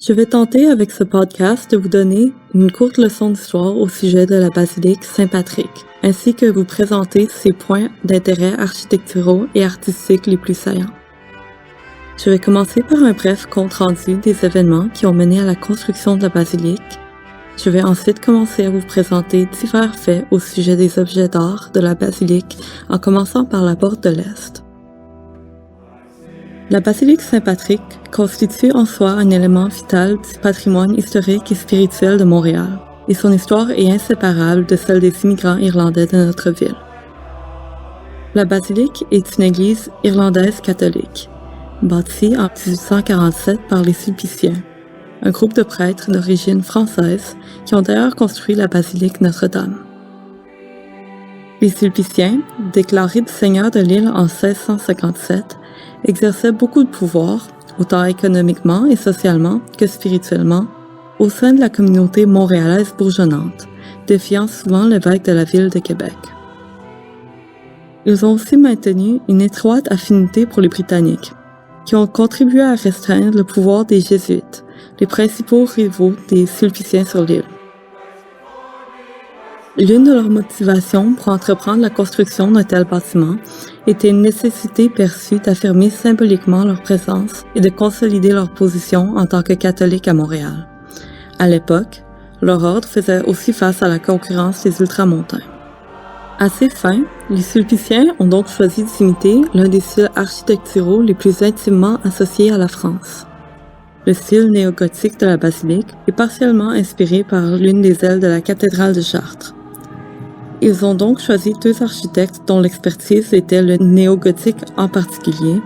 Je vais tenter avec ce podcast de vous donner une courte leçon d'histoire au sujet de la basilique Saint-Patrick, ainsi que vous présenter ses points d'intérêt architecturaux et artistiques les plus saillants. Je vais commencer par un bref compte-rendu des événements qui ont mené à la construction de la basilique. Je vais ensuite commencer à vous présenter divers faits au sujet des objets d'art de la basilique, en commençant par la porte de l'Est. La basilique Saint-Patrick constitue en soi un élément vital du patrimoine historique et spirituel de Montréal, et son histoire est inséparable de celle des immigrants irlandais de notre ville. La basilique est une église irlandaise catholique, bâtie en 1847 par les Sulpiciens, un groupe de prêtres d'origine française qui ont d'ailleurs construit la basilique Notre-Dame. Les Sulpiciens, déclarés du seigneur de l'île en 1657, exerçaient beaucoup de pouvoir, autant économiquement et socialement que spirituellement, au sein de la communauté montréalaise bourgeonnante, défiant souvent l'évêque de la ville de Québec. Ils ont aussi maintenu une étroite affinité pour les Britanniques, qui ont contribué à restreindre le pouvoir des Jésuites, les principaux rivaux des Sulpiciens sur l'île. L'une de leurs motivations pour entreprendre la construction d'un tel bâtiment était une nécessité perçue d'affirmer symboliquement leur présence et de consolider leur position en tant que catholiques à Montréal. À l'époque, leur ordre faisait aussi face à la concurrence des ultramontains. À ces fins, les Sulpiciens ont donc choisi d'imiter l'un des styles architecturaux les plus intimement associés à la France. Le style néogothique de la basilique est partiellement inspiré par l'une des ailes de la cathédrale de Chartres. Ils ont donc choisi deux architectes dont l'expertise était le néogothique en particulier,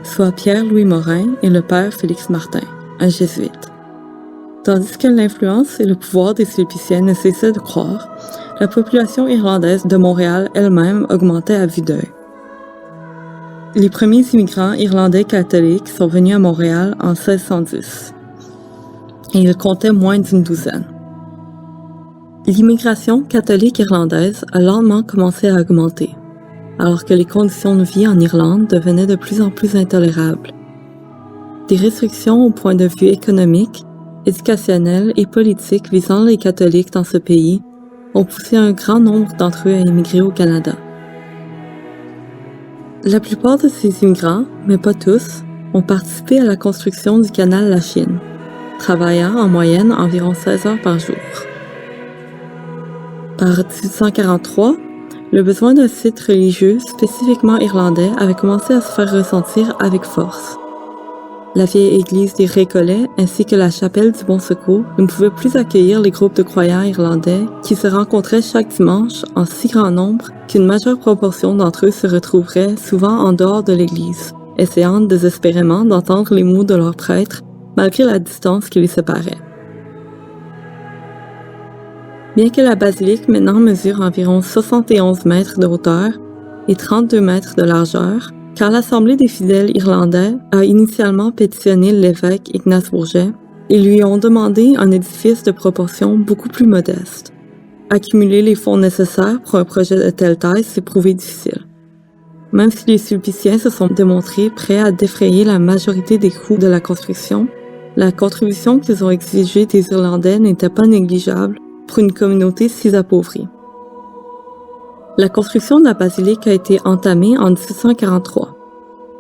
soit Pierre-Louis Morin et le père Félix Martin, un jésuite. Tandis que l'influence et le pouvoir des Sulpiciens ne cessaient de croître, la population irlandaise de Montréal elle-même augmentait à vue d'œil. Les premiers immigrants irlandais catholiques sont venus à Montréal en 1610, et ils comptaient moins d'une douzaine. L'immigration catholique irlandaise a lentement commencé à augmenter, alors que les conditions de vie en Irlande devenaient de plus en plus intolérables. Des restrictions au point de vue économique, éducationnel et politique visant les catholiques dans ce pays ont poussé un grand nombre d'entre eux à immigrer au Canada. La plupart de ces immigrants, mais pas tous, ont participé à la construction du canal La Chine, travaillant en moyenne environ 16 heures par jour. Par 1843, le besoin d'un site religieux spécifiquement irlandais avait commencé à se faire ressentir avec force. La vieille église des Récollets ainsi que la chapelle du Bon Secours ne pouvaient plus accueillir les groupes de croyants irlandais qui se rencontraient chaque dimanche en si grand nombre qu'une majeure proportion d'entre eux se retrouveraient souvent en dehors de l'église, essayant désespérément d'entendre les mots de leurs prêtres malgré la distance qui les séparait. Bien que la basilique maintenant mesure environ 71 mètres de hauteur et 32 mètres de largeur, quand l'Assemblée des fidèles irlandais a initialement pétitionné l'évêque Ignace Bourget, ils lui ont demandé un édifice de proportions beaucoup plus modeste. Accumuler les fonds nécessaires pour un projet de telle taille s'est prouvé difficile. Même si les Sulpiciens se sont démontrés prêts à défrayer la majorité des coûts de la construction, la contribution qu'ils ont exigée des Irlandais n'était pas négligeable pour une communauté si appauvrie. La construction de la basilique a été entamée en 1843.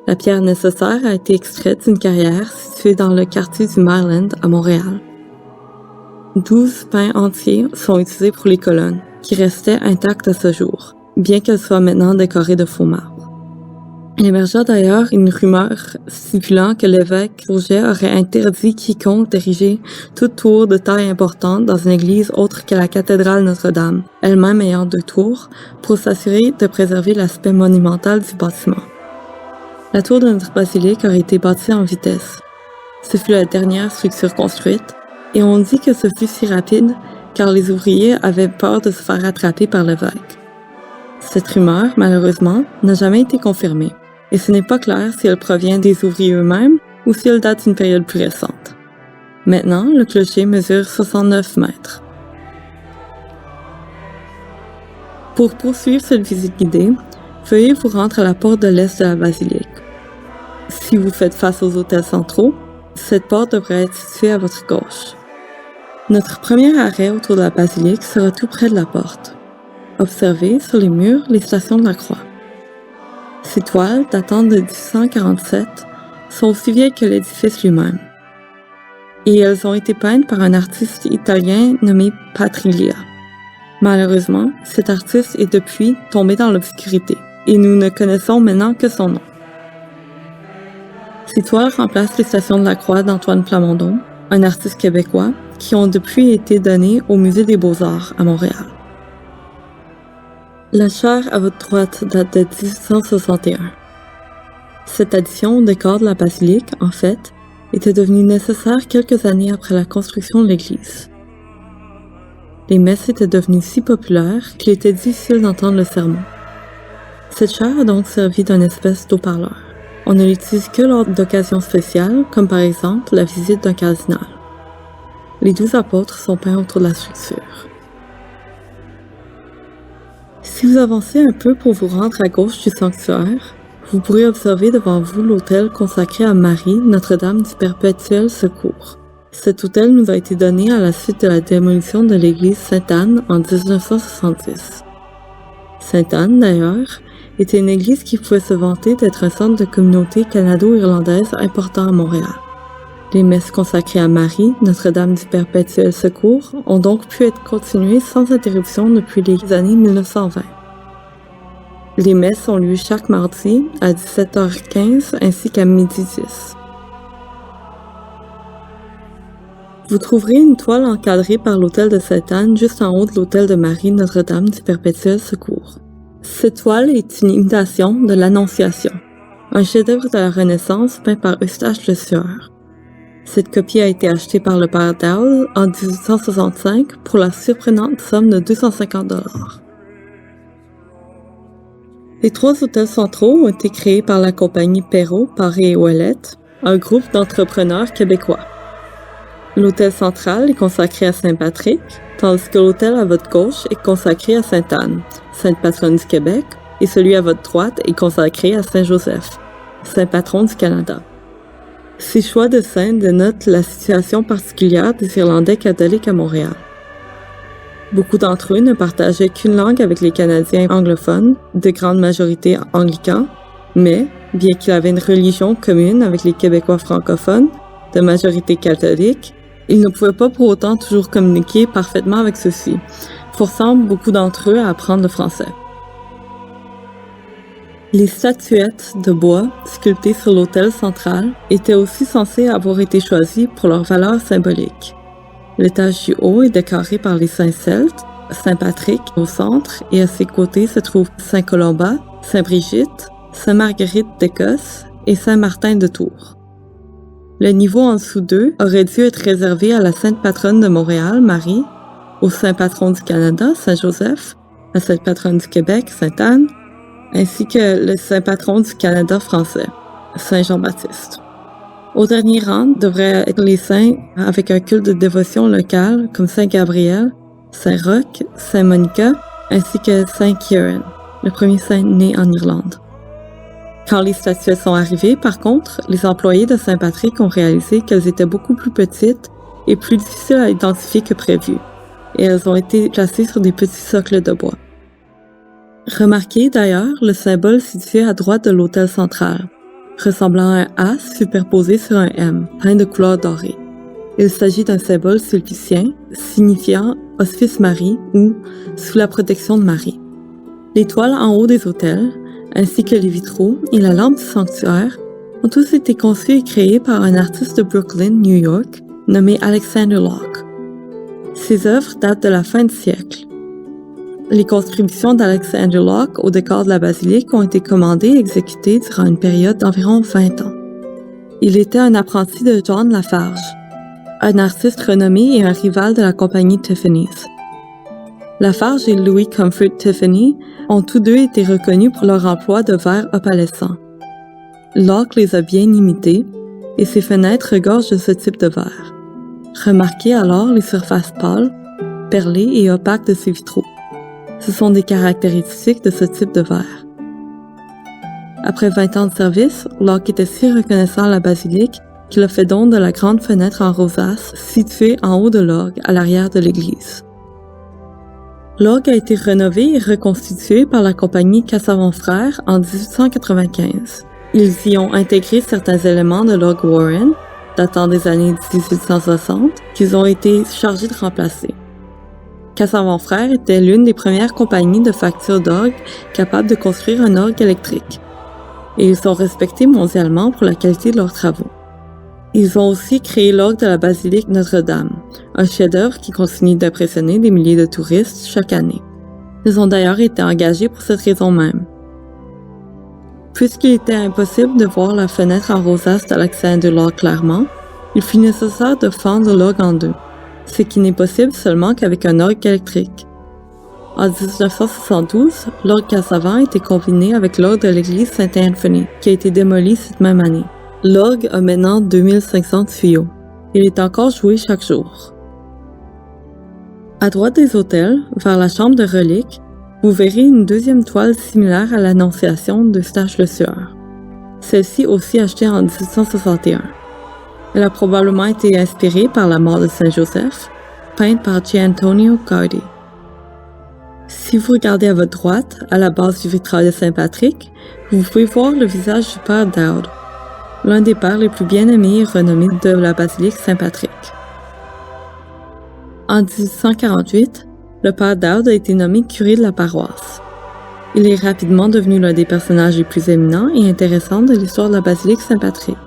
La pierre nécessaire a été extraite d'une carrière située dans le quartier du Maryland à Montréal. 12 pins entiers sont utilisés pour les colonnes, qui restaient intactes à ce jour, bien qu'elles soient maintenant décorées de faux marbre. Il émergea d'ailleurs une rumeur stipulant que l'évêque Bourget aurait interdit quiconque d'ériger toute tour de taille importante dans une église autre que la cathédrale Notre-Dame, elle-même ayant 2 tours, pour s'assurer de préserver l'aspect monumental du bâtiment. La tour de notre basilique aurait été bâtie en vitesse. Ce fut la dernière structure construite, et on dit que ce fut si rapide car les ouvriers avaient peur de se faire attraper par l'évêque. Cette rumeur, malheureusement, n'a jamais été confirmée. Et ce n'est pas clair si elle provient des ouvriers eux-mêmes ou si elle date d'une période plus récente. Maintenant, le clocher mesure 69 mètres. Pour poursuivre cette visite guidée, veuillez vous rendre à la porte de l'est de la basilique. Si vous faites face aux hôtels centraux, Cette porte devrait être située à votre gauche. Notre premier arrêt autour de la basilique sera tout près de la porte. Observez sur les murs les stations de la croix. Ces toiles, datant de 1847, sont aussi vieilles que l'édifice lui-même. Et elles ont été peintes par un artiste italien nommé Patriglia. Malheureusement, cet artiste est depuis tombé dans l'obscurité, et nous ne connaissons maintenant que son nom. Ces toiles remplacent les stations de la croix d'Antoine Plamondon, un artiste québécois, qui ont depuis été données au Musée des Beaux-Arts à Montréal. La chaire à votre droite date de 1861. Cette addition au décor de la basilique, en fait, était devenue nécessaire quelques années après la construction de l'église. Les messes étaient devenues si populaires qu'il était difficile d'entendre le sermon. Cette chaire a donc servi d'une espèce d'haut-parleur. On ne l'utilise que lors d'occasions spéciales, comme par exemple la visite d'un cardinal. Les 12 apôtres sont peints autour de la structure. Si vous avancez un peu pour vous rendre à gauche du sanctuaire, vous pourrez observer devant vous l'autel consacré à Marie, Notre-Dame du Perpétuel Secours. Cet autel nous a été donné à la suite de la démolition de l'église Sainte-Anne en 1970. Sainte-Anne, d'ailleurs, était une église qui pouvait se vanter d'être un centre de communauté canado-irlandaise important à Montréal. Les messes consacrées à Marie, Notre-Dame du Perpétuel Secours, ont donc pu être continuées sans interruption depuis les années 1920. Les messes ont lieu chaque mardi à 17h15 ainsi qu'à 12h10. Vous trouverez une toile encadrée par l'autel de Sainte-Anne juste en haut de l'autel de Marie, Notre-Dame du Perpétuel Secours. Cette toile est une imitation de l'Annonciation, un chef-d'œuvre de la Renaissance peint par Eustache Le Sueur. Cette copie a été achetée par le père Dowd en 1865 pour la surprenante somme de 250 $. Les 3 autels centraux ont été créés par la compagnie Perrault, Paré et Ouellette, un groupe d'entrepreneurs québécois. L'autel central est consacré à Saint-Patrick, tandis que l'autel à votre gauche est consacré à Sainte-Anne, sainte patronne du Québec, et celui à votre droite est consacré à Saint-Joseph, saint patron du Canada. Ces choix de saints dénotent la situation particulière des Irlandais catholiques à Montréal. Beaucoup d'entre eux ne partageaient qu'une langue avec les Canadiens anglophones, de grande majorité anglicans, mais, bien qu'ils avaient une religion commune avec les Québécois francophones, de majorité catholique, ils ne pouvaient pas pour autant toujours communiquer parfaitement avec ceux-ci, forçant beaucoup d'entre eux à apprendre le français. Les statuettes de bois sculptées sur l'autel central étaient aussi censées avoir été choisies pour leur valeur symbolique. L'étage du haut est décoré par les saints celtes, Saint Patrick au centre et à ses côtés se trouvent Saint Colomba, Saint Brigitte, Saint Marguerite d'Écosse et Saint Martin de Tours. Le niveau en dessous d'eux aurait dû être réservé à la sainte patronne de Montréal, Marie, au saint patron du Canada, Saint Joseph, la sainte patronne du Québec, Sainte Anne, ainsi que le saint patron du Canada français, Saint Jean-Baptiste. Au dernier rang devraient être les saints avec un culte de dévotion local comme Saint Gabriel, Saint Roch, Saint Monica, ainsi que Saint Kieran, le premier saint né en Irlande. Quand les statuettes sont arrivées, par contre, les employés de Saint-Patrick ont réalisé qu'elles étaient beaucoup plus petites et plus difficiles à identifier que prévu, et elles ont été placées sur des petits socles de bois. Remarquez d'ailleurs le symbole situé à droite de l'autel central, ressemblant à un A superposé sur un M, peint de couleur dorée. Il s'agit d'un symbole sulpicien signifiant « Hospice Marie » ou « Sous la protection de Marie ». Les toiles en haut des autels, ainsi que les vitraux et la lampe du sanctuaire, ont tous été conçus et créés par un artiste de Brooklyn, New York, nommé Alexander Locke. Ses œuvres datent de la fin du siècle. Les contributions d'Alexander Locke au décor de la basilique ont été commandées et exécutées durant une période d'environ 20 ans. Il était un apprenti de John Lafarge, un artiste renommé et un rival de la compagnie Tiffany's. Lafarge et Louis Comfort Tiffany ont tous deux été reconnus pour leur emploi de verre opalescent. Locke les a bien imités et ses fenêtres regorgent de ce type de verre. Remarquez alors les surfaces pâles, perlées et opaques de ces vitraux. Ce sont des caractéristiques de ce type de verre. Après 20 ans de service, Locke était si reconnaissant à la basilique qu'il a fait don de la grande fenêtre en rosace située en haut de l'orgue à l'arrière de l'église. L'orgue a été rénové et reconstitué par la compagnie Cassavant Frères en 1895. Ils y ont intégré certains éléments de l'orgue Warren, datant des années 1860, qu'ils ont été chargés de remplacer. Cassavant Frères était l'une des premières compagnies de facture d'orgue capables de construire un orgue électrique, et ils sont respectés mondialement pour la qualité de leurs travaux. Ils ont aussi créé l'orgue de la basilique Notre-Dame, un chef-d'œuvre qui continue d'impressionner des milliers de touristes chaque année. Ils ont d'ailleurs été engagés pour cette raison même. Puisqu'il était impossible de voir la fenêtre en rosace d'Alexander Locke clairement, il fut nécessaire de fendre l'orgue en deux, ce qui n'est possible seulement qu'avec un orgue électrique. En 1972, l'orgue Cassavant a été combiné avec l'orgue de l'église Saint-Anthony, qui a été démolie cette même année. L'orgue a maintenant 2500 tuyaux. Il est encore joué chaque jour. À droite des autels, vers la chambre de reliques, vous verrez une deuxième toile similaire à l'Annonciation d'Eustache Le Sueur. Celle-ci aussi achetée en 1861. Elle a probablement été inspirée par la mort de Saint-Joseph, peinte par Gianantonio Guardi. Si vous regardez à votre droite, à la base du vitrail de Saint-Patrick, vous pouvez voir le visage du père Dowd, l'un des pères les plus bien aimés et renommés de la basilique Saint-Patrick. En 1848, le père Dowd a été nommé curé de la paroisse. Il est rapidement devenu l'un des personnages les plus éminents et intéressants de l'histoire de la basilique Saint-Patrick.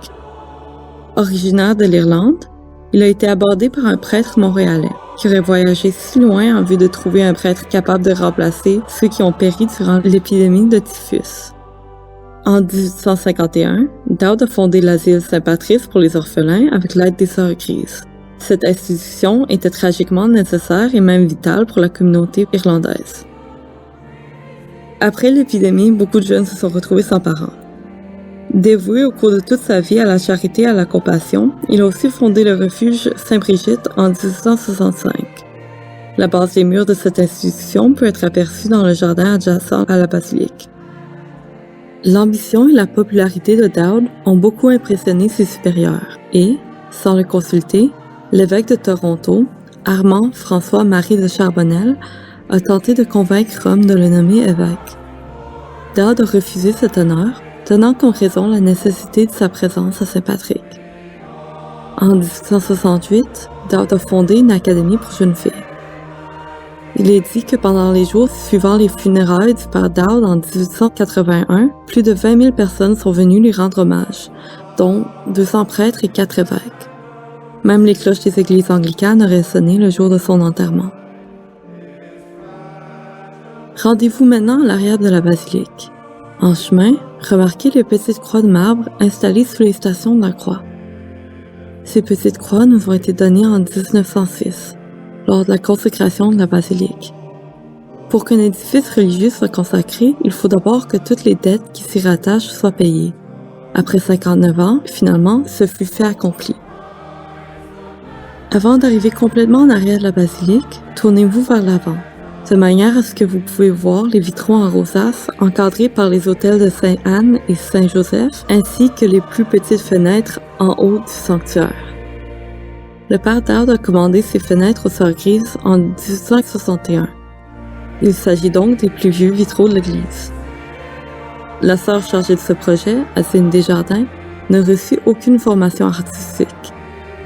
Originaire de l'Irlande, il a été abordé par un prêtre montréalais qui aurait voyagé si loin en vue de trouver un prêtre capable de remplacer ceux qui ont péri durant l'épidémie de typhus. En 1851, Dowd a fondé l'asile Saint-Patrice pour les orphelins avec l'aide des Sœurs Grises. Cette institution était tragiquement nécessaire et même vitale pour la communauté irlandaise. Après l'épidémie, beaucoup de jeunes se sont retrouvés sans parents. Dévoué au cours de toute sa vie à la charité et à la compassion, il a aussi fondé le refuge Sainte-Brigitte en 1865. La base des murs de cette institution peut être aperçue dans le jardin adjacent à la basilique. L'ambition et la popularité de Dowd ont beaucoup impressionné ses supérieurs et, sans le consulter, l'évêque de Toronto, Armand François-Marie de Charbonnel, a tenté de convaincre Rome de le nommer évêque. Dowd a refusé cet honneur, tenant comme raison la nécessité de sa présence à Saint-Patrick. En 1868, Dowd a fondé une académie pour jeunes filles. Il est dit que pendant les jours suivant les funérailles du père Dowd en 1881, plus de 20 000 personnes sont venues lui rendre hommage, dont 200 prêtres et 4 évêques. Même les cloches des églises anglicanes auraient sonné le jour de son enterrement. Rendez-vous maintenant à l'arrière de la basilique. En chemin, remarquez les petites croix de marbre installées sous les stations de la croix. Ces petites croix nous ont été données en 1906, lors de la consécration de la basilique. Pour qu'un édifice religieux soit consacré, il faut d'abord que toutes les dettes qui s'y rattachent soient payées. Après 59 ans, finalement, ce fut fait accompli. Avant d'arriver complètement en arrière de la basilique, tournez-vous vers l'avant, de manière à ce que vous pouvez voir les vitraux en rosace encadrés par les autels de Sainte-Anne et Saint-Joseph, ainsi que les plus petites fenêtres en haut du sanctuaire. Le père Dowd a commandé ces fenêtres aux Sœurs Grises en 1861. Il s'agit donc des plus vieux vitraux de l'église. La sœur chargée de ce projet, Adeline Desjardins, ne reçut aucune formation artistique.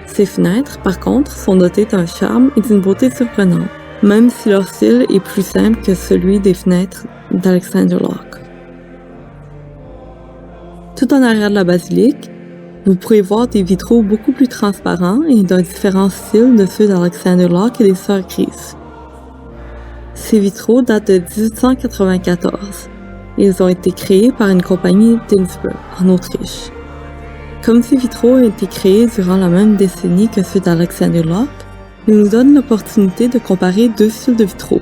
Ces fenêtres, par contre, sont dotées d'un charme et d'une beauté surprenante, même si leur style est plus simple que celui des fenêtres d'Alexander Locke. Tout en arrière de la basilique, vous pourrez voir des vitraux beaucoup plus transparents et d'un différent style de ceux d'Alexander Locke et des Sœurs Grises. Ces vitraux datent de 1894. Ils ont été créés par une compagnie d'Innsbruck, en Autriche. Comme ces vitraux ont été créés durant la même décennie que ceux d'Alexander Locke, ils nous donnent l'opportunité de comparer deux styles de vitraux.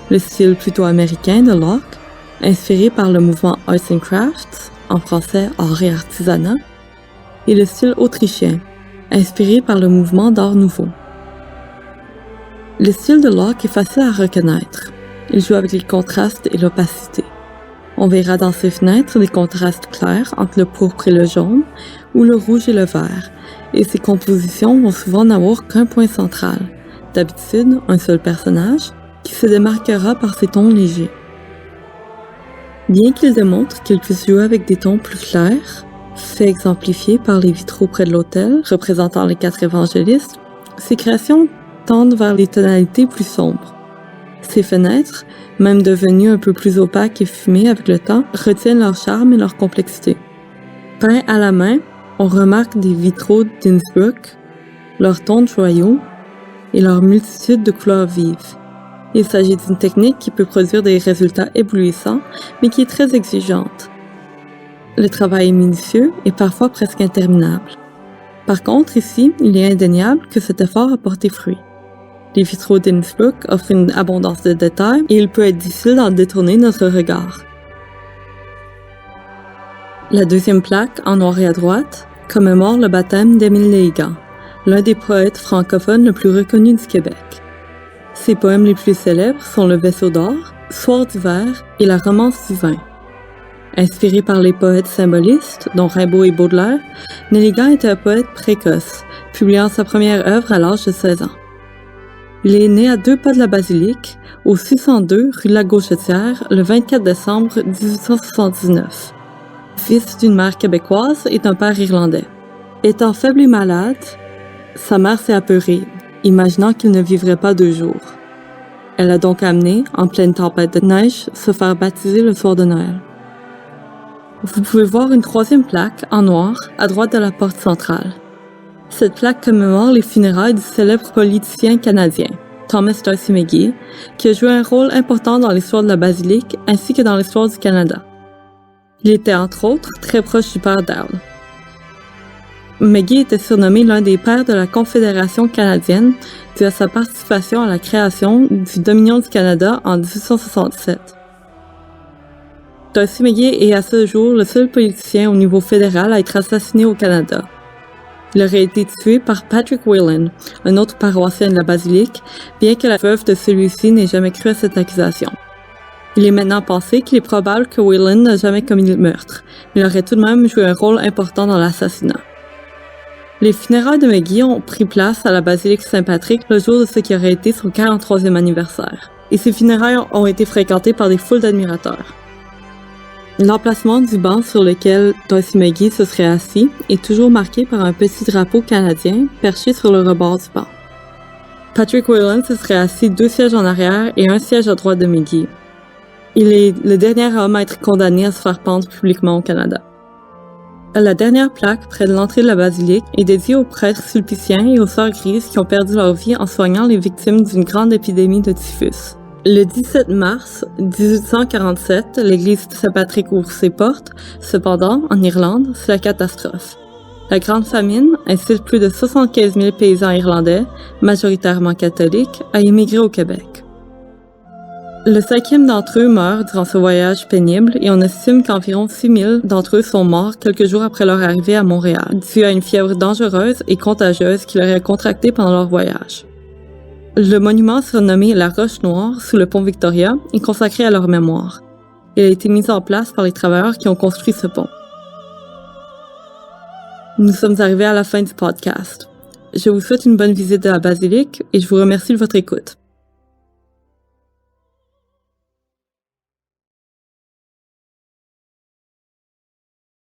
Le style plutôt américain de Locke, inspiré par le mouvement Arts and Crafts, en français art et artisanat, et le style autrichien, inspiré par le mouvement d'art nouveau. Le style de Locke est facile à reconnaître. Il joue avec les contrastes et l'opacité. On verra dans ces fenêtres des contrastes clairs entre le pourpre et le jaune, ou le rouge et le vert, et ses compositions vont souvent n'avoir qu'un point central, d'habitude un seul personnage, qui se démarquera par ses tons légers. Bien qu'il démontre qu'il puisse jouer avec des tons plus clairs, fait exemplifié par les vitraux près de l'autel représentant les 4 évangélistes, ses créations tendent vers les tonalités plus sombres. Ces fenêtres, même devenues un peu plus opaques et fumées avec le temps, retiennent leur charme et leur complexité. Peints à la main, on remarque des vitraux d'Innsbruck, leurs tons de joyaux et leur multitude de couleurs vives. Il s'agit d'une technique qui peut produire des résultats éblouissants, mais qui est très exigeante. Le travail est minutieux et parfois presque interminable. Par contre, ici, il est indéniable que cet effort a porté fruit. Les vitraux d'Innsbruck offrent une abondance de détails et il peut être difficile d'en détourner notre regard. La deuxième plaque, en noir et à droite, commémore le baptême d'Émile Léhigan, l'un des poètes francophones le plus reconnus du Québec. Ses poèmes les plus célèbres sont Le Vaisseau d'or, Soir d'hiver et La Romance du vin. Inspiré par les poètes symbolistes, dont Rimbaud et Baudelaire, Léhigan était un poète précoce, publiant sa première œuvre à l'âge de 16 ans. Il est né à 2 pas de la basilique, au 602 rue de la Gauchetière, le 24 décembre 1879. Fils d'une mère québécoise et d'un père irlandais. Étant faible et malade, sa mère s'est apeurée, imaginant qu'il ne vivrait pas 2 jours. Elle a donc amené, en pleine tempête de neige, se faire baptiser le soir de Noël. Vous pouvez voir une 3e plaque, en noir, à droite de la porte centrale. Cette plaque commémore les funérailles du célèbre politicien canadien, Thomas D'Arcy McGee, qui a joué un rôle important dans l'histoire de la basilique ainsi que dans l'histoire du Canada. Il était entre autres très proche du père Dowd. McGee était surnommé l'un des pères de la Confédération canadienne dû à sa participation à la création du Dominion du Canada en 1867. D'Arcy McGee est à ce jour le seul politicien au niveau fédéral à être assassiné au Canada. Il aurait été tué par Patrick Whelan, un autre paroissien de la basilique, bien que la veuve de celui-ci n'ait jamais cru à cette accusation. Il est maintenant pensé qu'il est probable que Whelan n'a jamais commis le meurtre, mais il aurait tout de même joué un rôle important dans l'assassinat. Les funérailles de McGee ont pris place à la basilique Saint-Patrick le jour de ce qui aurait été son 43e anniversaire, et ces funérailles ont été fréquentées par des foules d'admirateurs. L'emplacement du banc sur lequel D'Arcy McGee se serait assis est toujours marqué par un petit drapeau canadien perché sur le rebord du banc. Patrick Whelan se serait assis 2 sièges en arrière et 1 siège à droite de McGee. Il est le dernier homme à être condamné à se faire pendre publiquement au Canada. La dernière plaque près de l'entrée de la basilique est dédiée aux prêtres sulpiciens et aux sœurs grises qui ont perdu leur vie en soignant les victimes d'une grande épidémie de typhus. Le 17 mars 1847, l'église de Saint-Patrick ouvre ses portes. Cependant, en Irlande, c'est la catastrophe. La Grande Famine incite plus de 75 000 paysans irlandais, majoritairement catholiques, à émigrer au Québec. Le 5e d'entre eux meurt durant ce voyage pénible et on estime qu'environ 6 000 d'entre eux sont morts quelques jours après leur arrivée à Montréal, dû à une fièvre dangereuse et contagieuse qu'ils auraient contractée pendant leur voyage. Le monument surnommé La Roche Noire sous le pont Victoria est consacré à leur mémoire. Il a été mis en place par les travailleurs qui ont construit ce pont. Nous sommes arrivés à la fin du podcast. Je vous souhaite une bonne visite de la basilique et je vous remercie de votre écoute.